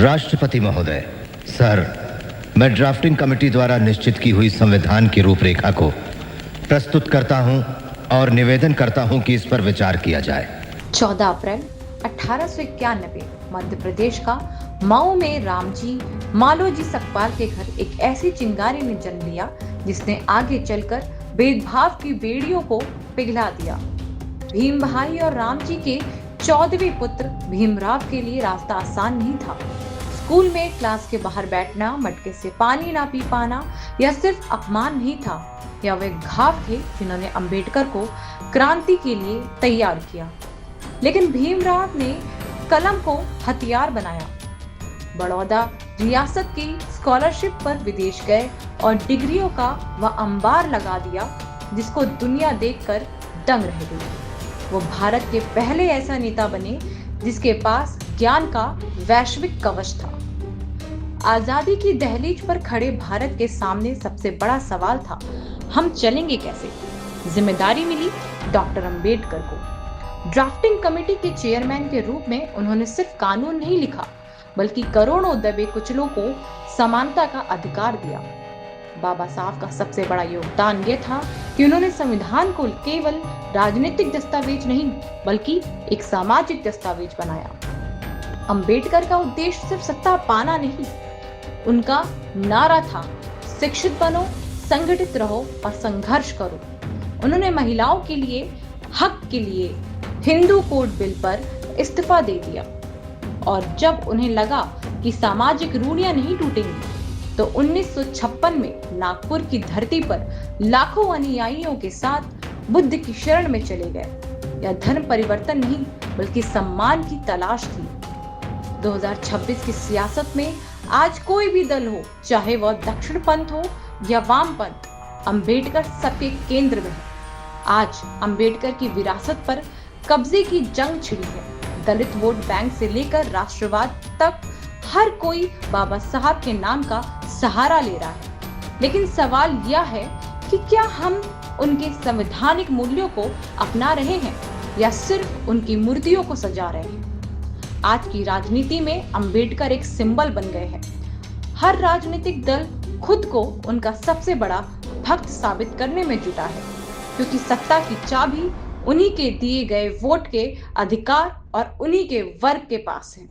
राष्ट्रपति महोदय, सर, मैं ड्राफ्टिंग कमेटी द्वारा निश्चित की हुई संविधान की रूपरेखा को प्रस्तुत करता हूं और निवेदन करता हूं कि इस पर विचार किया जाए। 14 अप्रैल 1891 मध्य प्रदेश का मऊ में रामजी मालोजी सकपाल के घर एक ऐसी चिंगारी ने जन्म लिया जिसने आगे चलकर भेदभाव की बेड़ियों को पिघला दिया। भीम भाई और रामजी के 14वें पुत्र भीमराव के लिए रास्ता आसान नहीं था। स्कूल में क्लास के बाहर बैठना, मटके से पानी ना पी पाना या सिर्फ अपमान नहीं था, या वे घाव थे जिन्होंने अंबेडकर को क्रांति के लिए तैयार किया। लेकिन भीमराव ने कलम को हथियार बनाया। बड़ौदा रियासत की स्कॉलरशिप पर विदेश गए और डिग्रियों का वह अंबार लगा दिया जिसको दुनिया देखकर दंग रह गई। वो भारत के पहले ऐसा नेता बने जिसके पास ज्ञान का वैश्विक कवच था। आजादी की दहलीज पर खड़े भारत के सामने सबसे बड़ा सवाल था, हम चलेंगे कैसे। जिम्मेदारी मिली डॉक्टर अंबेडकर को। ड्राफ्टिंग कमेटी के चेयरमैन के रूप में उन्होंने सिर्फ कानून नहीं लिखा, बल्कि करोड़ों दबे कुचलों को समानता का अधिकार दिया। बाबा साहब का सबसे बड़ा योगदान यह था कि उन्होंने संविधान को केवल राजनीतिक दस्तावेज नहीं, बल्कि एक सामाजिक दस्तावेज बनाया। अंबेडकर का उद्देश्य सिर्फ सत्ता पाना नहीं, उनका नारा था, शिक्षित बनो, संगठित रहो और संघर्ष करो। उन्होंने महिलाओं के लिए हक के लिए हिंदू कोड बिल पर इस्तीफा दे दिया, और जब उन्हें लगा कि सामाजिक रूढ़ियां नहीं टूटेंगी, तो 1956 में नागपुर की धरती पर लाखों अनुयायियों के साथ बुद्ध की शरण में चले गए। यह धर्म परिवर्तन नहीं, बल्कि सम्मान की तलाश थी। 2026 की सियासत में आज कोई भी दल हो, चाहे वह दक्षिण पंथ हो या वाम पंथ, अंबेडकर सबके केंद्र में है। आज अंबेडकर की विरासत पर कब्जे की जंग छिड़ी है। दलित वोट बैंक से लेकर राष्ट्रवाद तक हर कोई बाबा साहब के नाम का सहारा ले रहा है। लेकिन सवाल यह है कि क्या हम उनके संवैधानिक मूल्यों को अपना रहे हैं या सिर्फ उनकी मूर्तियों को सजा रहे हैं। आज की राजनीति में अंबेडकर एक सिंबल बन गए हैं। हर राजनीतिक दल खुद को उनका सबसे बड़ा भक्त साबित करने में जुटा है, क्योंकि सत्ता की चाबी उन्हीं के दिए गए वोट के अधिकार और उन्हीं के वर्ग के पास है।